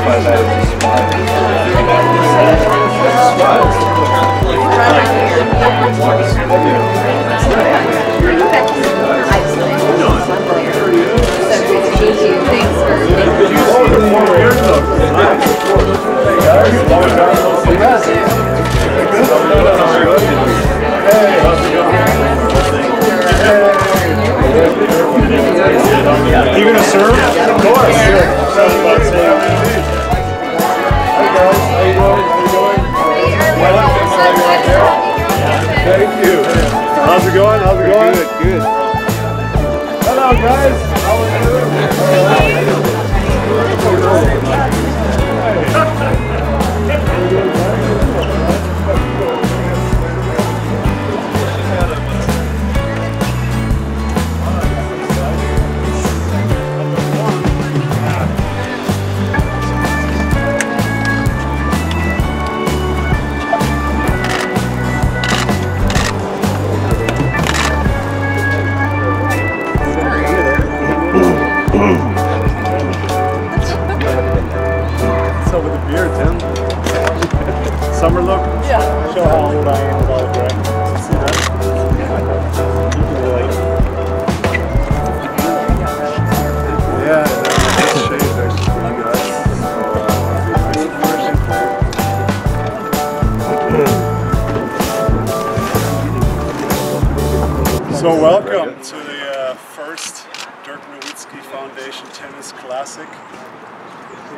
You gonna serve? Of course. Thank you. How's it going? How's it going? Good, good. Hello, guys. How are you? Summer look? Yeah. Show how old I am without a drink. See that? Yeah, that's shade actually for you guys. So welcome to the first DIRK NOWITZKI Foundation Tennis Classic.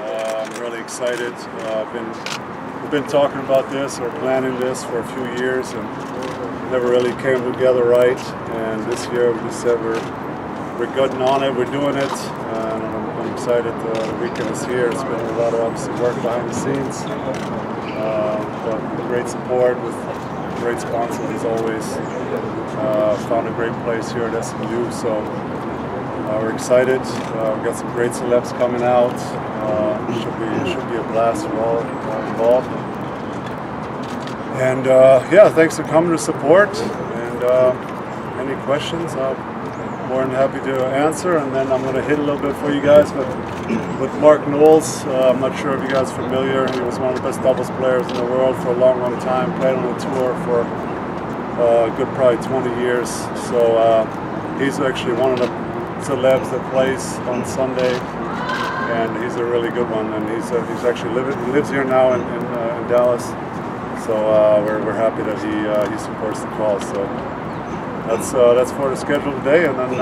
I'm really excited. We've been talking about this or planning this for a few years and never really came together right. And this year we just said we're getting on it, we're doing it, and I'm excited the weekend is here. It's been a lot of obviously work behind the scenes, but great support with great sponsors as always. Found a great place here at SMU, so we're excited. We've got some great celebs coming out. Should be a blast for all involved. And yeah, thanks for coming to support. And any questions, I'm more than happy to answer. And then I'm going to hit a little bit for you guys with Mark Knowles. I'm not sure if you guys are familiar. He was one of the best doubles players in the world for a long time. Played on the tour for a good probably 20 years. So he's actually one of the celebs that plays on Sunday. And he's a really good one, and he's actually he lives here now in Dallas. So we're happy that he supports the cause. So that's for the schedule today, and then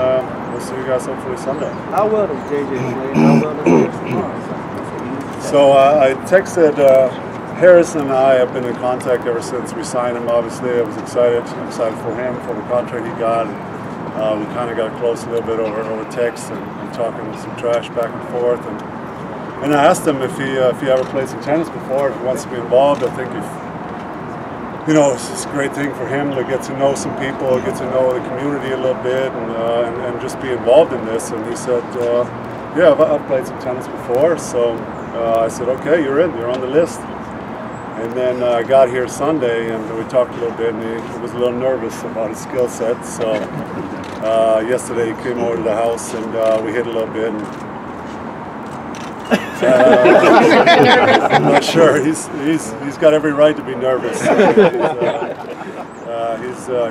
we'll see you guys hopefully Sunday. How well does JJ play? How well does he tomorrow? So I texted Harris, and I have been in contact ever since we signed him. Obviously, I was excited. I'm excited for him for the contract he got. We kind of got close a little bit over text and talking some trash back and forth, and I asked him if he ever played some tennis before, if he wants to be involved. I think it's just a great thing for him to get to know some people, get to know the community a little bit, and just be involved in this. And he said, yeah, I've played some tennis before. So I said, okay, you're on the list. And then I got here Sunday, and we talked a little bit, and he was a little nervous about his skill set. So yesterday he came over to the house, and we hit a little bit. And, I'm not sure. He's got every right to be nervous.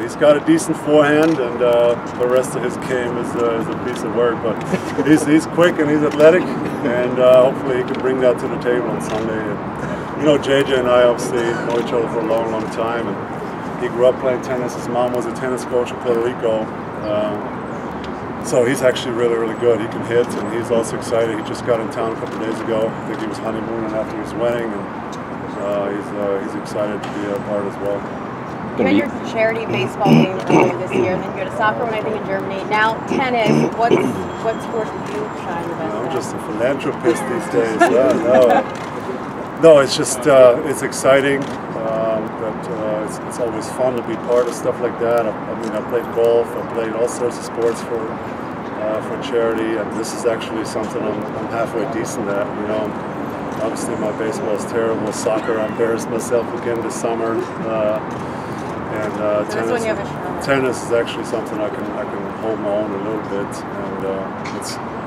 He's got a decent forehand, and the rest of his game is a piece of work. But he's quick and he's athletic, and hopefully he can bring that to the table on Sunday. And, JJ and I obviously know each other for a long time, and he grew up playing tennis. His mom was a tennis coach in Puerto Rico, so he's actually really good. He can hit, and he's also excited. He just got in town a couple of days ago. I think he was honeymooning after his wedding, and he's excited to be a part as well. You had your charity baseball game earlier this year, and then you go to soccer one I think in Germany. Now tennis. What sport do you shine the best I'm at? just a philanthropist these days. No, it's just it's exciting. It's always fun to be part of stuff like that. I played golf. I played all sorts of sports for charity, and this is actually something I'm halfway decent at. Obviously my baseball is terrible. Soccer, I embarrassed myself again this summer. And tennis is actually something I can hold my own a little bit, and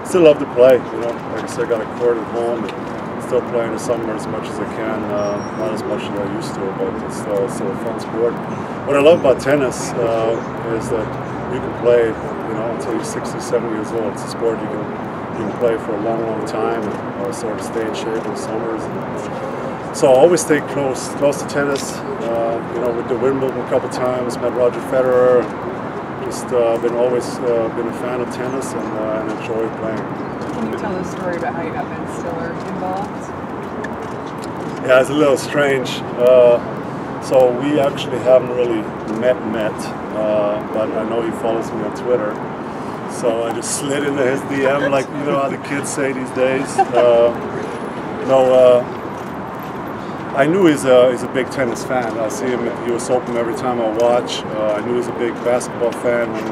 still love to play. Like I said, I got a court at home. It's still play in the summer as much as I can. Not as much as I used to, but it's still a fun sport. What I love about tennis is that you can play, until you're 67 years old. It's a sport you can play for a long, long time and sort of stay in shape in the summers. So I always stay close to tennis. With the Wimbledon a couple times, met Roger Federer. And just been a fan of tennis and enjoy playing. Can you tell the story about how you got Ben Stiller involved? Yeah, it's a little strange. So we actually haven't really met, but I know he follows me on Twitter. So I just slid into his DM, like how the kids say these days. I knew he's a big tennis fan. I see him at the US Open every time I watch. I knew he's a big basketball fan when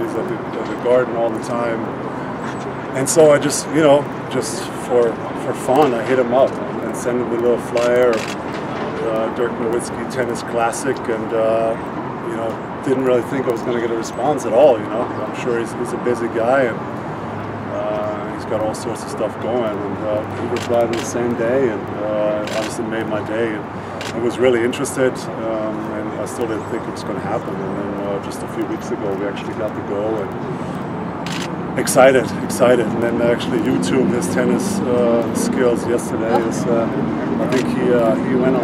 he's at the Garden all the time. And so I just, just for fun, I hit him up and sent him a little flyer, DIRK NOWITZKI Tennis Classic, and didn't really think I was going to get a response at all. I'm sure he's a busy guy, and he's got all sorts of stuff going. And he replied the same day, and obviously made my day. And I was really interested, and I still didn't think it was going to happen. And then just a few weeks ago, we actually got to go, and excited. And then actually YouTube his tennis skills yesterday. I think he went on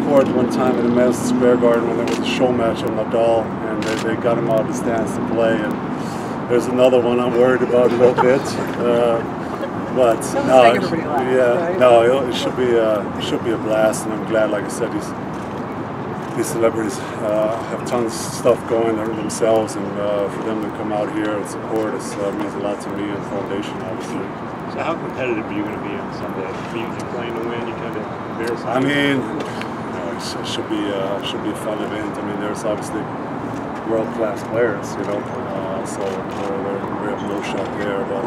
court one time in the Madison Square Garden when there was a show match on Nadal, and they got him out of the stands to play. And there's another one I'm worried about a little bit, but no, it should be a blast, and I'm glad. Like I said, these celebrities have tons of stuff going themselves, and for them to come out here and support us means a lot to me and the foundation, obviously. So how competitive are you going to be on Sunday? Are you playing to win? You kind of embarrassing? I mean, it should be a fun event. I mean, there's obviously world-class players, so we have no shot there. But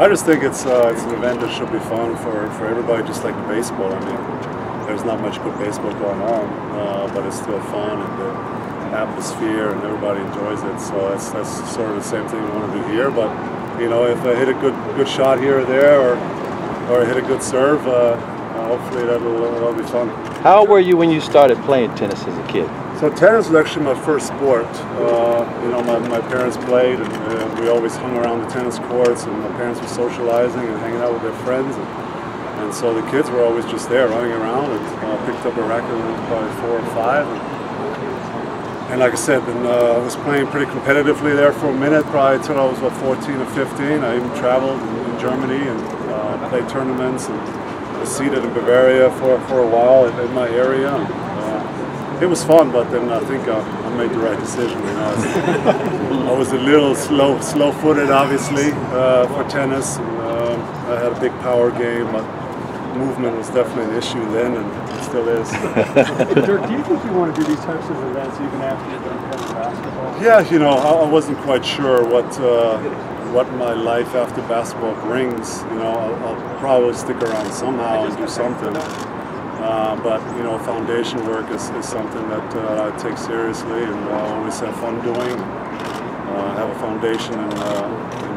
I just think it's an event that should be fun for everybody, just like the baseball. I mean, there's not much good baseball going on, but it's still fun, and the atmosphere, and everybody enjoys it. So that's sort of the same thing we want to do here. But if I hit a good shot here or there, or I hit a good serve, hopefully that'll be fun. How old were you when you started playing tennis as a kid? So tennis was actually my first sport. My parents played, and we always hung around the tennis courts, and my parents were socializing and hanging out with their friends. And so the kids were always just there running around, and picked up a racket when I was probably 4 or 5. And like I said, I was playing pretty competitively there for a minute, probably until I was about 14 or 15. I even traveled in Germany and played tournaments, and was seated in Bavaria for a while in my area. It was fun, but then I think I made the right decision. I was a little slow-footed, obviously, for tennis. And, I had a big power game, but movement was definitely an issue then, and it still is. Dirk, do you think you want to do these types of events even after you're done playing basketball? Yeah, I wasn't quite sure what my life after basketball brings. I'll probably stick around somehow and do something. But foundation work is something that I take seriously, and I always have fun doing. I have a foundation in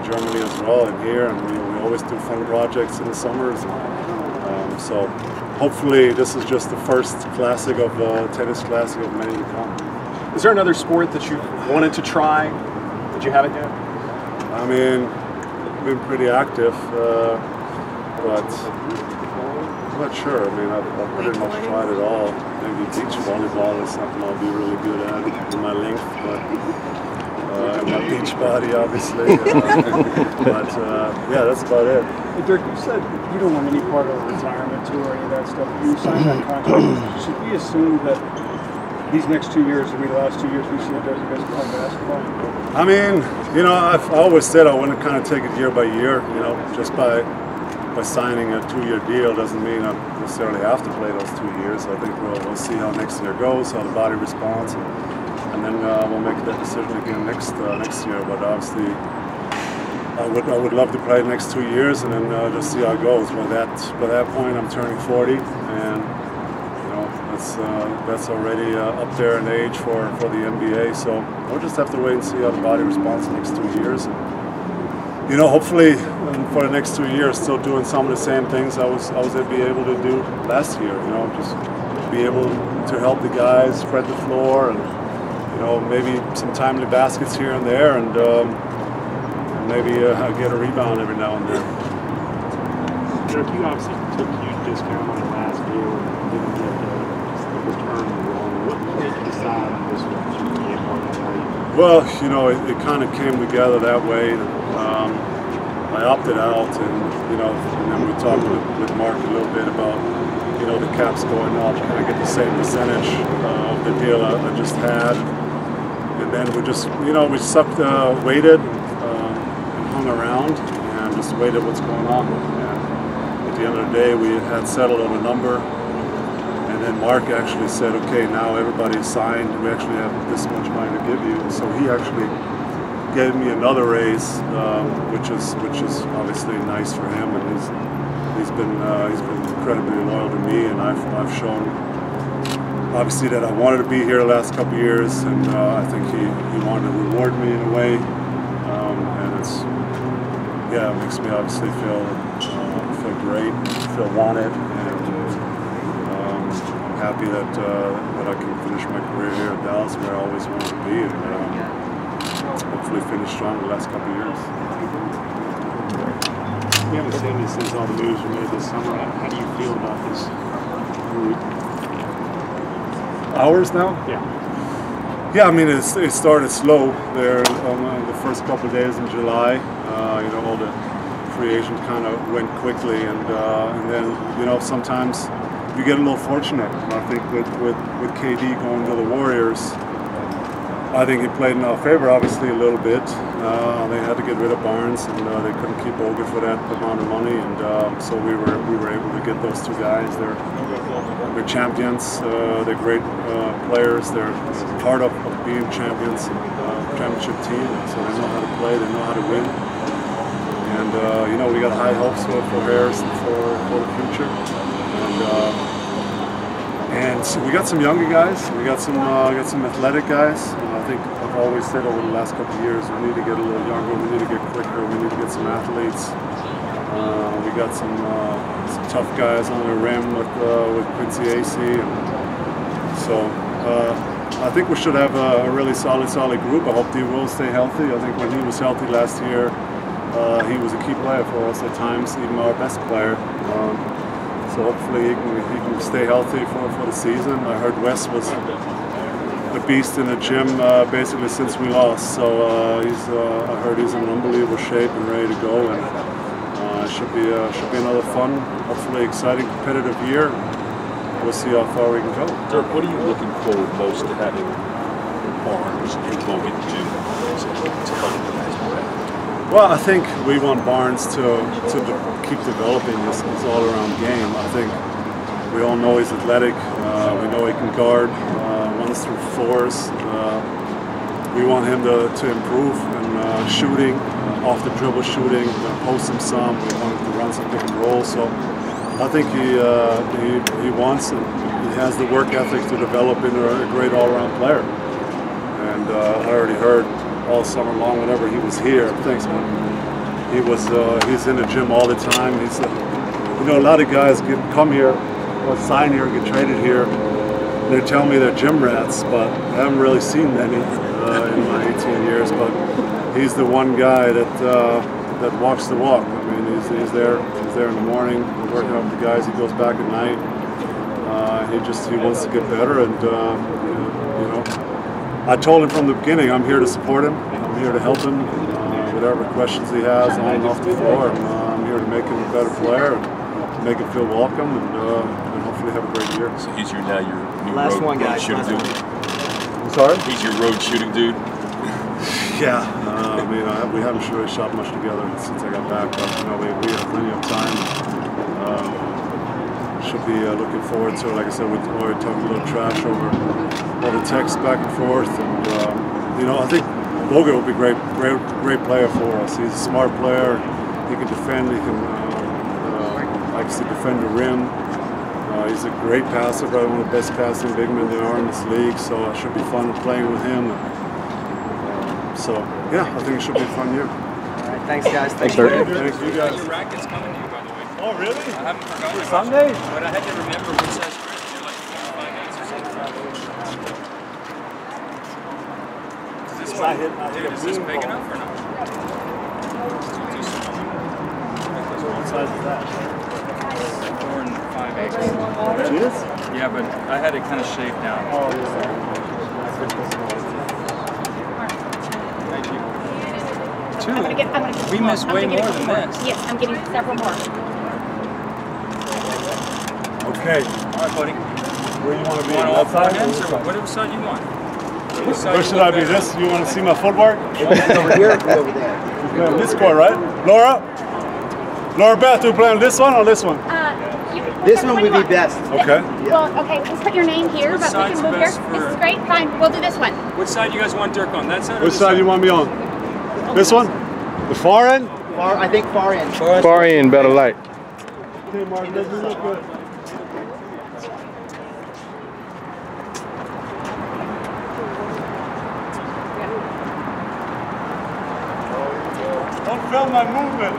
Germany as well, and here, and we always do fun projects in the summers. So hopefully this is just the first classic of tennis classic of many to come. Is there another sport that you wanted to try that you haven't yet? I mean, I've been pretty active, but I'm not sure. I mean, I've pretty much tried it all. Maybe beach volleyball is something I'll be really good at in my length, but and my beach body, obviously. But yeah, that's about it. Hey, Dirk, you said you don't want any part of a retirement tour or any of that stuff. You signed that contract. Should we assume that these next 2 years will be the last 2 years we see Dirk playing basketball? I mean, I've always said I want to kind of take it year by year. Just by signing a 2-year deal doesn't mean I necessarily have to play those 2 years. I think we'll see how next year goes, how the body responds, and then we'll make that decision again next year. But obviously, I would love to play the next 2 years, and then just see how it goes. By that point, I'm turning 40, and that's already up there in age for the NBA. So we'll just have to wait and see how the body responds the next 2 years. And you know, hopefully for the next 2 years, still doing some of the same things I was able to do last year. You know, just be able to help the guys spread the floor, and you know, maybe some timely baskets here and there, and maybe get a rebound every now and then. Dirk, you obviously took a huge discount on it last year and didn't get the return wrong. What made you decide on this one to be a part of that? Well, you know, it kind of came together that way. I opted out, and you know, and then we talked with Mark a little bit about, you know, the caps going up. Can I get the same percentage of the deal I just had? And then we just, you know, we waited and hung around and just waited what's going on. And at the end of the day, we had settled on a number. And then Mark actually said, okay, now everybody's signed. We actually have this much money to give you. So he actually gave me another raise, which is obviously nice for him. And he's been incredibly loyal to me, and I've shown obviously that I wanted to be here the last couple of years, and I think he wanted to reward me in a way. And it's, yeah, it makes me obviously feel great, feel wanted, and I'm happy that I can finish my career here at Dallas, where I always wanted to be, and hopefully finish strong the last couple of years. We haven't seen you since all the moves were made this summer. How do you feel about this group? Hours now? Yeah. Yeah, I mean, it started slow there on the first couple of days in July. You know, all the free agent kind of went quickly, and then, you know, sometimes you get a little fortunate. And I think with KD going to the Warriors, I think he played in our favor, obviously, a little bit. They had to get rid of Barnes, and they couldn't keep Bogut for that amount of money, and so we were able to get those two guys. They're champions. They're great players. They're part of being champions, championship team. So they know how to play. They know how to win. And you know, we got high hopes for Harrison for the future. And so we got some younger guys. We got some athletic guys. I think I've always said over the last couple of years, we need to get a little younger. We need to get quicker. We need to get some athletes. We got some tough guys on the rim with Quincy AC. And so I think we should have a really solid group. I hope he will stay healthy. I think when he was healthy last year, he was a key player for us at times, even our best player. So hopefully he can stay healthy for the season. I heard Wes was a beast in the gym basically since we lost. So I heard he's in unbelievable shape and ready to go. And it should be another fun, hopefully exciting, competitive year. We'll see how far we can go. Dirk, what are you looking forward most to having Barnes and Bogut do to help the guys play? Well, I think we want Barnes to keep developing this all-around game. I think we all know he's athletic. We know he can guard ones through fours. We want him to improve and shooting, off the dribble shooting, post him some. We want him to run some pick and roll. So I think he wants and he has the work ethic to develop into a great all-around player. And I already heard all summer long, whenever he was here, thanks man, he's in the gym all the time. He's you know, a lot of guys come here or sign here, get traded here, and they tell me they're gym rats, but I haven't really seen many in my 18 years. But he's the one guy that walks the walk. I mean, he's there in the morning, working out with the guys. He goes back at night. He wants to get better, and you know, I told him from the beginning, I'm here to support him. I'm here to help him, whatever questions he has on and off the floor. I'm here to make him a better player, and make him feel welcome, and hopefully have a great year. So he's your new road shooting dude? I'm sorry? He's your road shooting dude? Yeah, I mean, we haven't really shot much together since I got back, but you know, we have plenty of time. Should be looking forward to it. Like I said, we already talked a little trash over all the texts back and forth, and you know, I think Bogut will be a great player for us. He's a smart player. He can defend. He can likes to defend the rim. He's a great passer, probably one of the best passing big men there are in this league. So it should be fun playing with him. So yeah, I think it should be a fun year. Thanks, guys. Thanks, sir. Thanks, you guys. Your racket's coming to you, by the way. Oh, really? I haven't forgotten about Sunday? it, but I had to remember what size script. You're like 5 minutes or something. Is this one? Dude, is this big enough or not? Too small. What size is that? 4 and 5/8. It is? Yeah, but I had it kind of shaved down. Oh, yeah. Thank you. I'm gonna get We missed way more than this. Yes, I'm getting several more. Okay. All right, buddy. Where you want to be? Want all That four side? ends or whatever side you want? Which side Where you should want I be? better? This? You want to see my footwork? Over here, over there. This court, right? Laura? Laura Beth, do we play on this one or this one? This one would be best. Okay. Well, okay, just put your name here, Which but we side's can move here. best for- This is great. Fine, we'll do this one. Which side you guys want Dirk on? That side or Which this side you want me on? This one? The far end? Far, I think far end. Far end, better light. Okay, Mark, doesn't look good. Don't film my movement.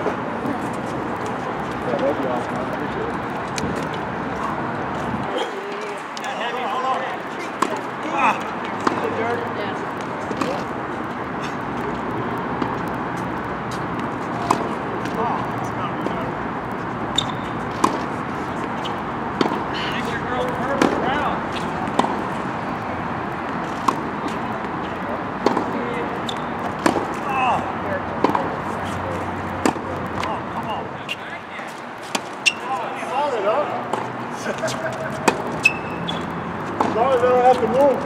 As long as I don't have to move.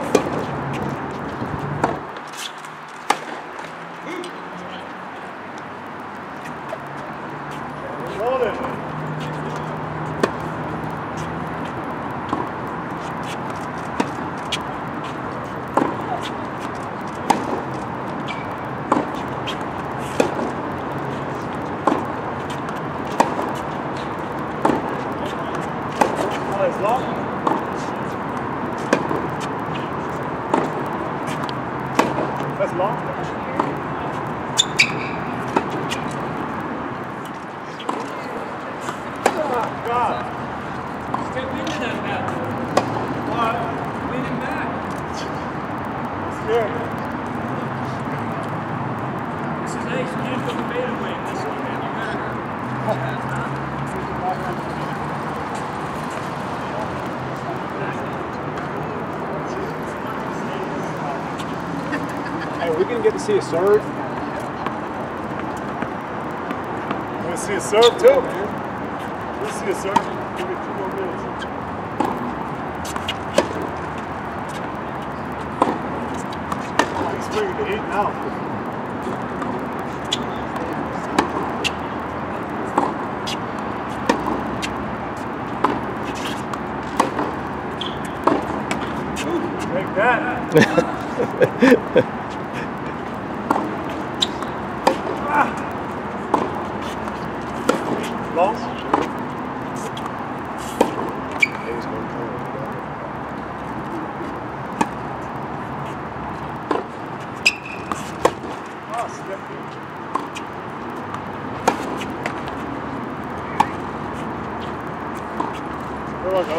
Hold it. It's long. That's long. Oh, God. Step into that bat. What? Lean him back. Scared. This is ace. You didn't put the bait away in this one, man. You better. Hey, are we gonna get to see a serve? You want to see a serve too? Let's see a serve. Give me 2 more minutes. He's bringing the heat now. Take that. Long. Oh, snap. There we go.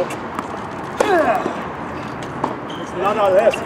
It's not our list.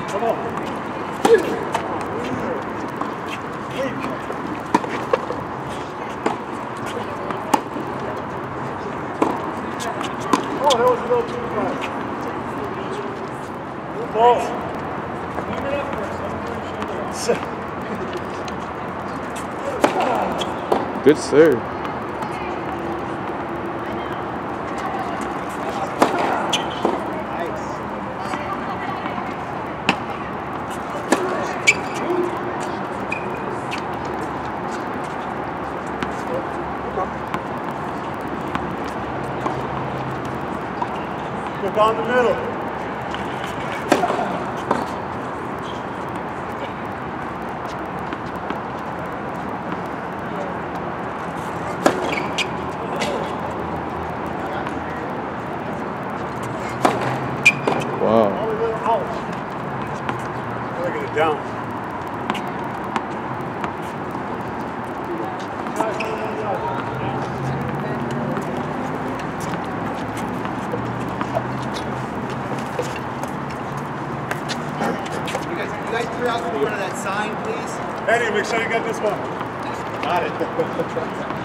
Come on. Oh, that was a little too fast. Balls. Warm it up first. Good serve. Look on the middle. Wow. Look at it down. You guys clear out the front of that sign, please? Eddie, make sure you got this one. Got it.